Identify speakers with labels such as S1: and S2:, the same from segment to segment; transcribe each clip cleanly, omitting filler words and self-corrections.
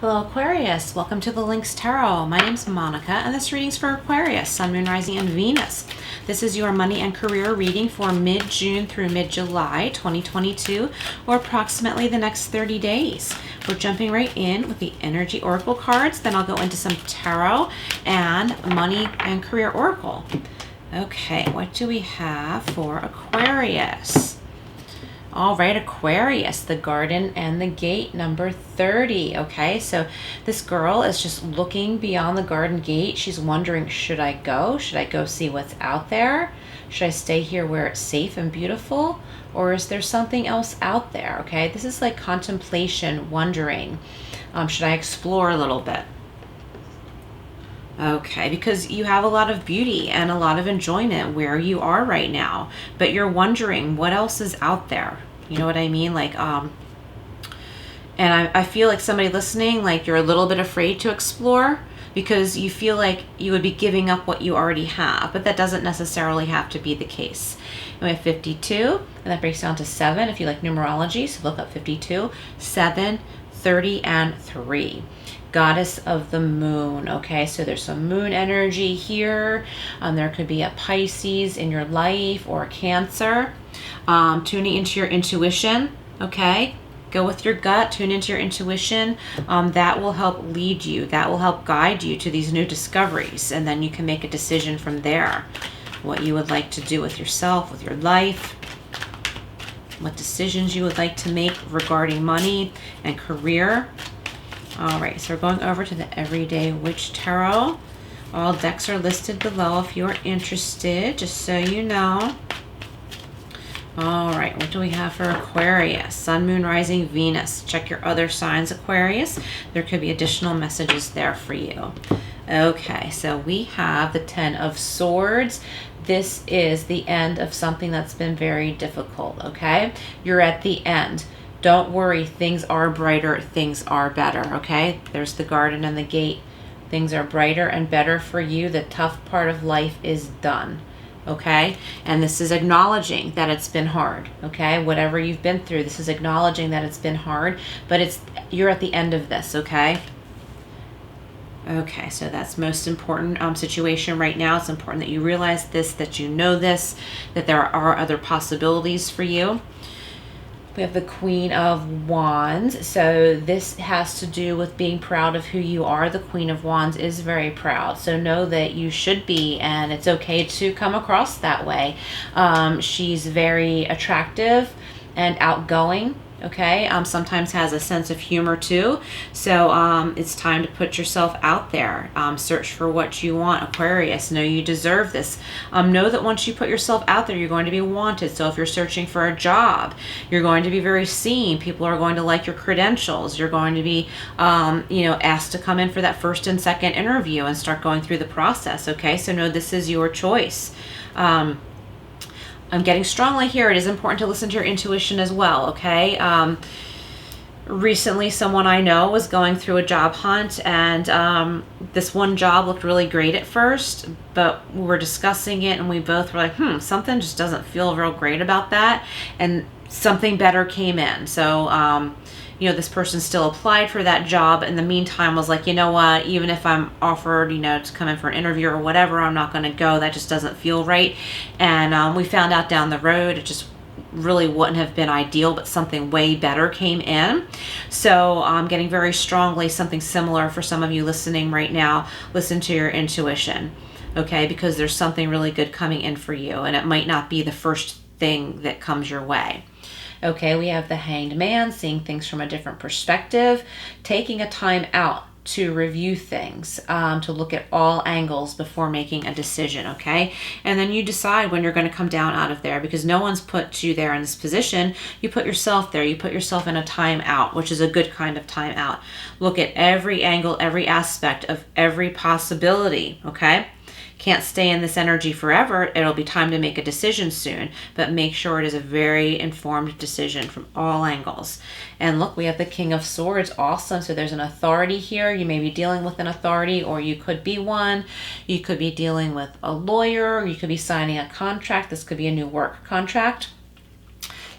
S1: Hello Aquarius, welcome to the Lynx Tarot. My name's Monica and this reading's for Aquarius, Sun, Moon, Rising, and Venus. This is your money and career reading for mid-June through mid-July 2022, or approximately the next 30 days. We're jumping right in with the Energy Oracle cards, then I'll go into some Tarot and Money and Career Oracle. Okay, what do we have for Aquarius? All right, Aquarius, the Garden and the Gate, number 30. Okay, so this girl is just looking beyond the garden gate. She's wondering, should I go? Should I go see what's out there? Should I stay here where it's safe and beautiful? Or is there something else out there? Okay, this is like contemplation, wondering. Should I explore a little bit? Okay, because you have a lot of beauty and a lot of enjoyment where you are right now, but you're wondering what else is out there. You know what I mean? Like, and I feel like somebody listening, like you're a little bit afraid to explore because you feel like you would be giving up what you already have, but that doesn't necessarily have to be the case. And we have 52, and that breaks down to 7 if you like numerology, so look up 52, 7, 30, and 3. Goddess of the moon. Okay, so there's some moon energy here. There could be a Pisces in your life or a Cancer. Tuning into your intuition. Okay, go with your gut, tune into your intuition. That will help lead you, that will help guide you to these new discoveries, and then you can make a decision from there what you would like to do with yourself, with your life, what decisions you would like to make regarding money and career. All right, so we're going over to the Everyday Witch Tarot. All decks are listed below if you're interested, just so you know. All right, what do we have for Aquarius? Sun, Moon, Rising, Venus. Check your other signs, Aquarius. There could be additional messages there for you. Okay, so we have the 10 of Swords. This is the end of something that's been very difficult, okay? You're at the end. Don't worry, things are brighter, things are better, okay? There's the Garden and the Gate. Things are brighter and better for you. The tough part of life is done, okay? And this is acknowledging that it's been hard, okay? Whatever you've been through, this is acknowledging that it's been hard, but you're at the end of this, okay? Okay, so that's most important situation right now. It's important that you realize this, that you know this, that there are other possibilities for you. We have the Queen of Wands. So this has to do with being proud of who you are. The Queen of Wands is very proud. So know that you should be, and it's okay to come across that way. She's very attractive and outgoing. Okay, sometimes has a sense of humor too. So it's time to put yourself out there. Search for what you want, Aquarius. Know you deserve this. Know that once you put yourself out there, you're going to be wanted. So if you're searching for a job, you're going to be very seen. People are going to like your credentials. You're going to be, asked to come in for that first and second interview and start going through the process. Okay, so know this is your choice. I'm getting strongly here. It is important to listen to your intuition as well, okay? Recently, someone I know was going through a job hunt, and this one job looked really great at first, but we were discussing it, and we both were like, something just doesn't feel real great about that, and something better came in. So, this person still applied for that job. In the meantime, was like, you know what, even if I'm offered, to come in for an interview or whatever, I'm not going to go. That just doesn't feel right. And we found out down the road, it just really wouldn't have been ideal, but something way better came in. So I'm getting very strongly something similar for some of you listening right now. Listen to your intuition, okay? Because there's something really good coming in for you, and it might not be the first thing that comes your way. Okay, we have the Hanged Man, seeing things from a different perspective, taking a time out to review things, to look at all angles before making a decision, okay? And then you decide when you're going to come down out of there, because no one's put you there in this position. You put yourself there. You put yourself in a time out, which is a good kind of time out. Look at every angle, every aspect of every possibility, okay? Can't stay in this energy forever. It'll be time to make a decision soon, but make sure it is a very informed decision from all angles. And look, we have the King of Swords. Awesome. So there's an authority here. You may be dealing with an authority, or you could be one. You could be dealing with a lawyer. You could be signing a contract. This could be a new work contract.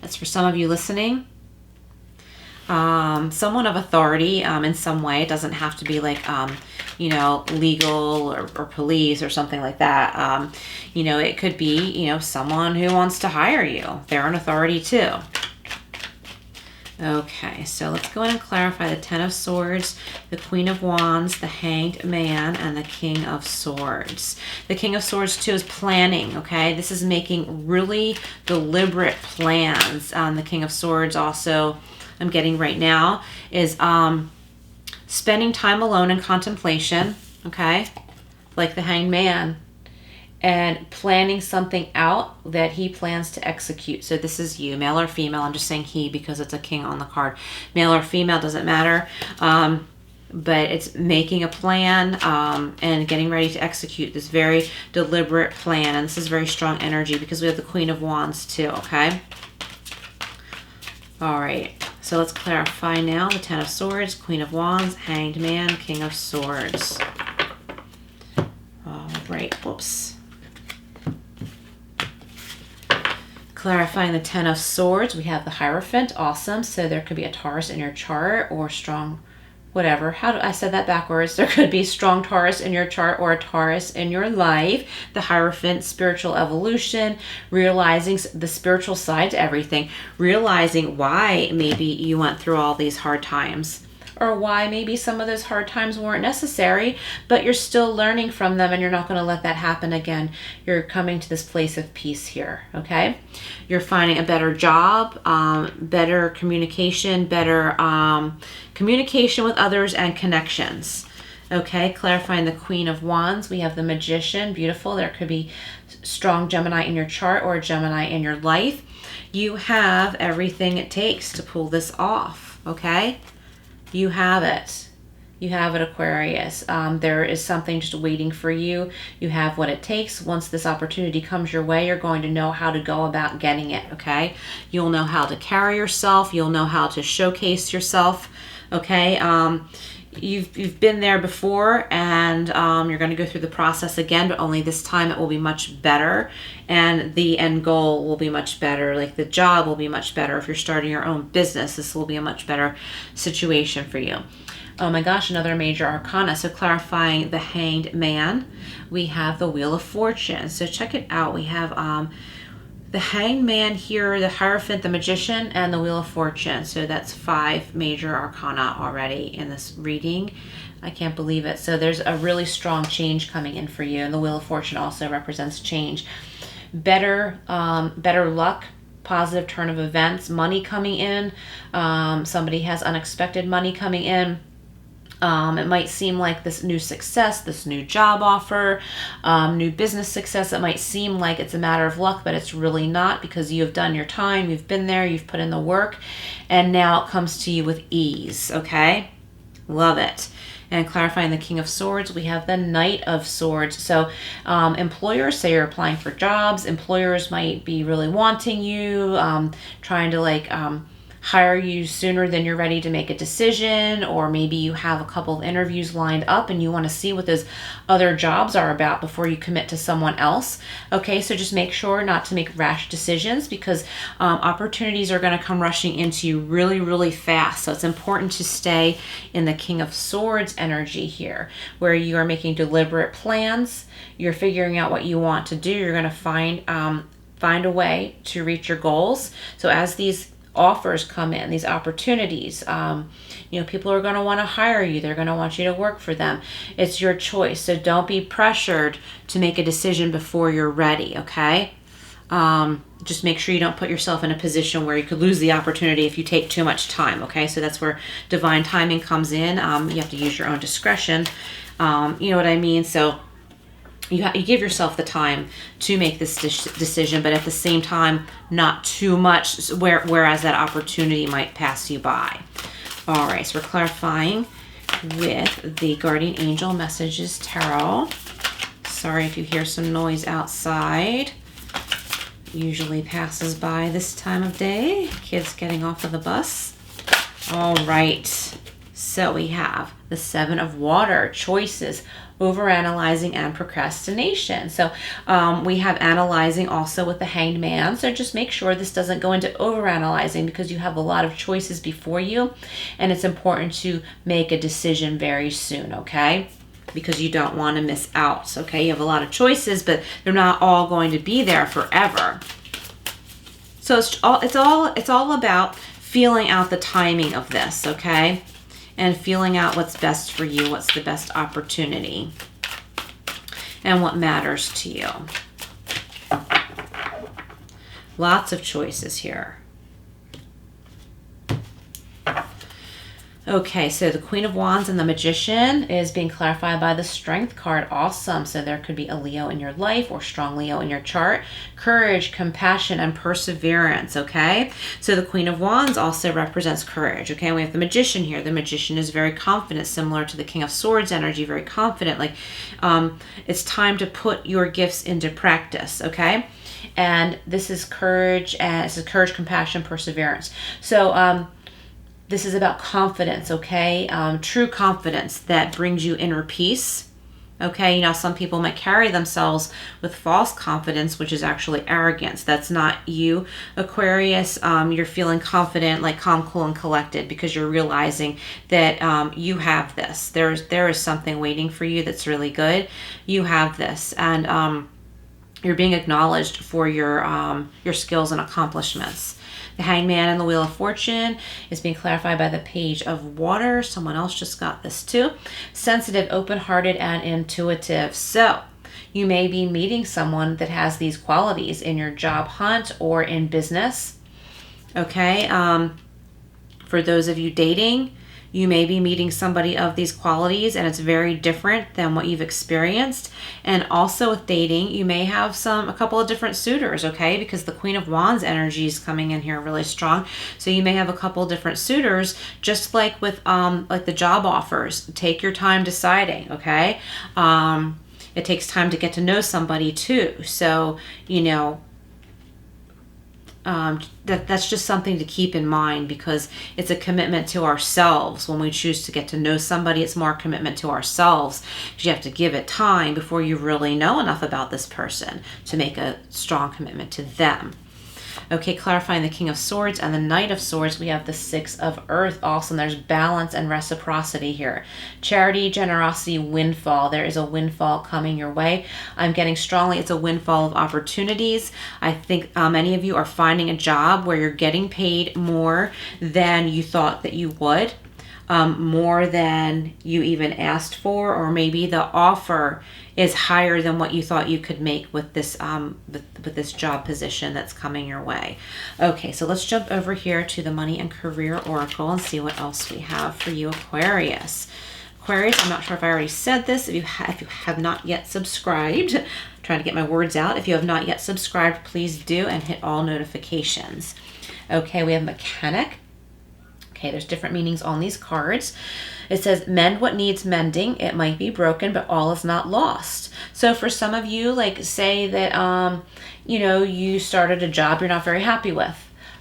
S1: That's for some of you listening. someone of authority in some way. It doesn't have to be like, you know, legal or police or something like that. You know, it could be, you know, someone who wants to hire you. They're an authority too. Okay, so let's go in and clarify the Ten of Swords, the Queen of Wands, the Hanged Man, and the King of Swords. The King of Swords, too, is planning, okay? This is making really deliberate plans. The King of Swords also, I'm getting right now, is spending time alone in contemplation, okay? Like the Hanged Man. And planning something out that he plans to execute. So this is you, male or female. I'm just saying he because it's a king on the card. Male or female, doesn't matter. But it's making a plan and getting ready to execute this very deliberate plan. And this is very strong energy because we have the Queen of Wands too, okay? All right, so let's clarify now. The Ten of Swords, Queen of Wands, Hanged Man, King of Swords. All right, whoops. Clarifying the Ten of Swords, we have the Hierophant, awesome. So there could be a Taurus in your chart or strong, whatever. How do I said that backwards? There could be strong Taurus in your chart or a Taurus in your life. The Hierophant, spiritual evolution, realizing the spiritual side to everything, realizing why maybe you went through all these hard times. Or why maybe some of those hard times weren't necessary, but you're still learning from them and you're not going to let that happen again. You're coming to this place of peace here, okay? You're finding a better job, better communication, better communication with others and connections. Okay, clarifying the Queen of Wands. We have the Magician, beautiful. There could be strong Gemini in your chart or a Gemini in your life. You have everything it takes to pull this off, okay? You have it. You have it, Aquarius. There is something just waiting for you. You have what it takes. Once this opportunity comes your way, you're going to know how to go about getting it, okay? You'll know how to carry yourself. You'll know how to showcase yourself, okay? You've been there before, and you're going to go through the process again, but only this time it will be much better, and the end goal will be much better. Like the job will be much better. If you're starting your own business, this will be a much better situation for you. Oh my gosh, another major arcana. So clarifying the Hanged Man, we have the Wheel of Fortune. So check it out. We have the Hanged Man here, the Hierophant, the Magician, and the Wheel of Fortune. So that's 5 major arcana already in this reading. I can't believe it. So there's a really strong change coming in for you. And the Wheel of Fortune also represents change. Better luck, positive turn of events, money coming in. Somebody has unexpected money coming in. It might seem like this new success, this new job offer, new business success. It might seem like it's a matter of luck, but it's really not, because you have done your time, you've been there, you've put in the work, and now it comes to you with ease, okay? Love it. And clarifying the King of Swords, we have the Knight of Swords. So employers, say you're applying for jobs, employers might be really wanting you, trying to hire you sooner than you're ready to make a decision, or maybe you have a couple of interviews lined up and you want to see what those other jobs are about before you commit to someone else. Okay, so just make sure not to make rash decisions, because opportunities are going to come rushing into you really, really fast. So it's important to stay in the King of Swords energy here, where you are making deliberate plans, you're figuring out what you want to do, you're going to find a way to reach your goals. So as these offers come in, these opportunities, people are going to want to hire you, they're going to want you to work for them. It's your choice, so don't be pressured to make a decision before you're ready, okay? Just make sure you don't put yourself in a position where you could lose the opportunity if you take too much time, okay? So that's where divine timing comes in. You have to use your own discretion, you know what I mean? So you give yourself the time to make this decision, but at the same time, not too much, whereas that opportunity might pass you by. All right, so we're clarifying with the Guardian Angel Messages Tarot. Sorry if you hear some noise outside. Usually passes by this time of day. Kids getting off of the bus. All right. So we have the 7 of Water, choices, overanalyzing and procrastination. So we have analyzing also with the Hanged Man. So just make sure this doesn't go into overanalyzing, because you have a lot of choices before you, and it's important to make a decision very soon, okay? Because you don't want to miss out, okay? You have a lot of choices, but they're not all going to be there forever. So it's all about feeling out the timing of this, okay? And feeling out what's best for you, what's the best opportunity, and what matters to you. Lots of choices here. Okay, so the Queen of Wands and the Magician is being clarified by the Strength card. Awesome. So there could be a Leo in your life or strong Leo in your chart. Courage, compassion, and perseverance, okay? So the Queen of Wands also represents courage, okay? We have the Magician here. The Magician is very confident, similar to the King of Swords energy, very confident. Like, it's time to put your gifts into practice, okay? And this is courage, and this is courage, compassion, perseverance. So, this is about confidence, okay? True confidence that brings you inner peace, okay? You know, some people might carry themselves with false confidence, which is actually arrogance. That's not you, Aquarius. You're feeling confident, like calm, cool, and collected, because you're realizing that you have this. There is something waiting for you that's really good. You have this, and you're being acknowledged for your skills and accomplishments. The Hanged Man and the Wheel of Fortune is being clarified by the Page of Water. Someone else just got this too. Sensitive, open-hearted, and intuitive. So you may be meeting someone that has these qualities in your job hunt or in business. Okay. For those of you dating, you may be meeting somebody of these qualities, and it's very different than what you've experienced. And also with dating, you may have a couple of different suitors, okay? Because the Queen of Wands energy is coming in here really strong. So you may have a couple of different suitors, just like with like the job offers. Take your time deciding, okay? It takes time to get to know somebody too. So, you know, that's just something to keep in mind, because it's a commitment to ourselves. When we choose to get to know somebody, it's more commitment to ourselves, because you have to give it time before you really know enough about this person to make a strong commitment to them. Okay, clarifying the King of Swords and the Knight of Swords, we have the Six of Earth. Awesome. There's balance and reciprocity here. Charity, generosity, windfall. There is a windfall coming your way. I'm getting strongly it's a windfall of opportunities. I think many of you are finding a job where you're getting paid more than you thought that you would. More than you even asked for, or maybe the offer is higher than what you thought you could make with this with this job position that's coming your way. Okay, so let's jump over here to the Money and Career Oracle and see what else we have for you, Aquarius. Aquarius, I'm not sure if I already said this. If you have not yet subscribed, I'm trying to get my words out. If you have not yet subscribed, please do, and hit all notifications. Okay, we have Mechanic. Okay, there's different meanings on these cards. It says, mend what needs mending. It might be broken, but all is not lost. So for some of you, like say that, you know, you started a job you're not very happy with.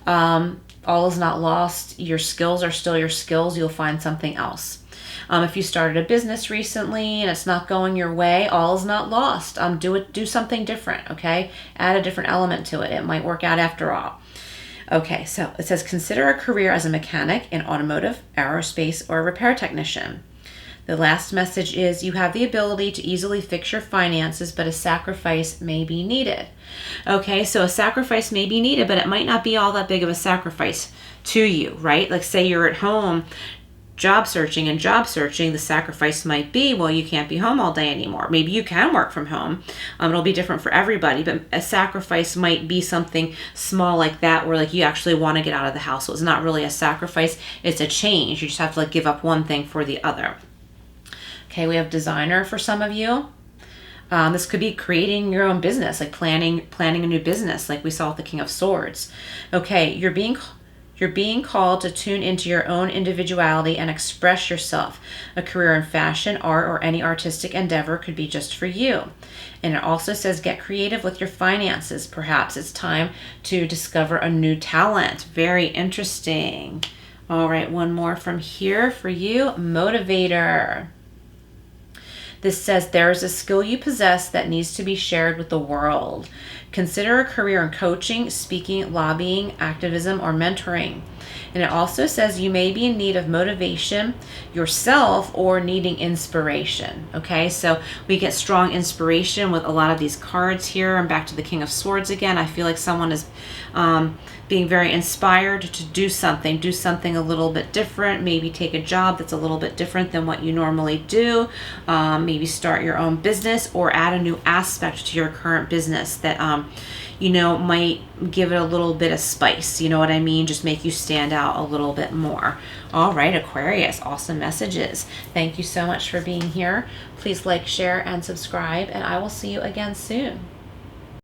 S1: All is not lost. Your skills are still your skills. You'll find something else. If you started a business recently and it's not going your way, all is not lost. Do something different, okay? Add a different element to it. It might work out after all. Okay, so it says, consider a career as a mechanic in automotive, aerospace, or a repair technician. The last message is, you have the ability to easily fix your finances, but a sacrifice may be needed. Okay, so a sacrifice may be needed, but it might not be all that big of a sacrifice to you, right? Like say you're at home job searching, the sacrifice might be, well, you can't be home all day anymore. Maybe you can work from home. It'll be different for everybody, but a sacrifice might be something small like that, where like you actually want to get out of the house. So it's not really a sacrifice, it's a change. You just have to like give up one thing for the other. Okay, we have designer for some of you. This could be creating your own business, like planning a new business, like we saw with the King of Swords. Okay, you're being called to tune into your own individuality and express yourself. A career in fashion, art, or any artistic endeavor could be just for you. And it also says, get creative with your finances. Perhaps it's time to discover a new talent. Very interesting. All right, one more from here for you. Motivator. This says there is a skill you possess that needs to be shared with the world. Consider a career in coaching, speaking, lobbying, activism, or mentoring. And it also says you may be in need of motivation yourself or needing inspiration. Okay, so we get strong inspiration with a lot of these cards here. I'm back to the King of Swords again. I feel like someone is being very inspired to do something a little bit different, maybe take a job that's a little bit different than what you normally do, maybe start your own business or add a new aspect to your current business that you know, might give it a little bit of spice, you know what I mean? Just make you stand out a little bit more. All right, Aquarius, awesome messages. Thank you so much for being here. Please like, share, and subscribe, and I will see you again soon.